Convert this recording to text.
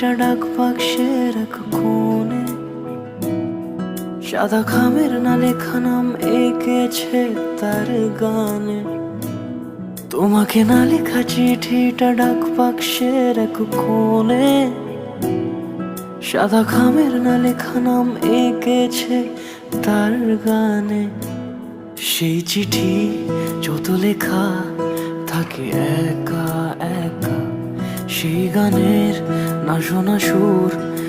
চিঠিটা ডাক বাক্সের এক কোণে, সাদা খামের না লেখা নাম এঁকেছে তার গানে। তোমাকে না লেখা চিঠিটা ডাক বাক্সের এক কোণে, সাদা খামের না লেখা নাম এঁকেছে তার গানে। সেই চিঠি যত লেখা থাকে একা একা, সেই গানের না শোনা সুর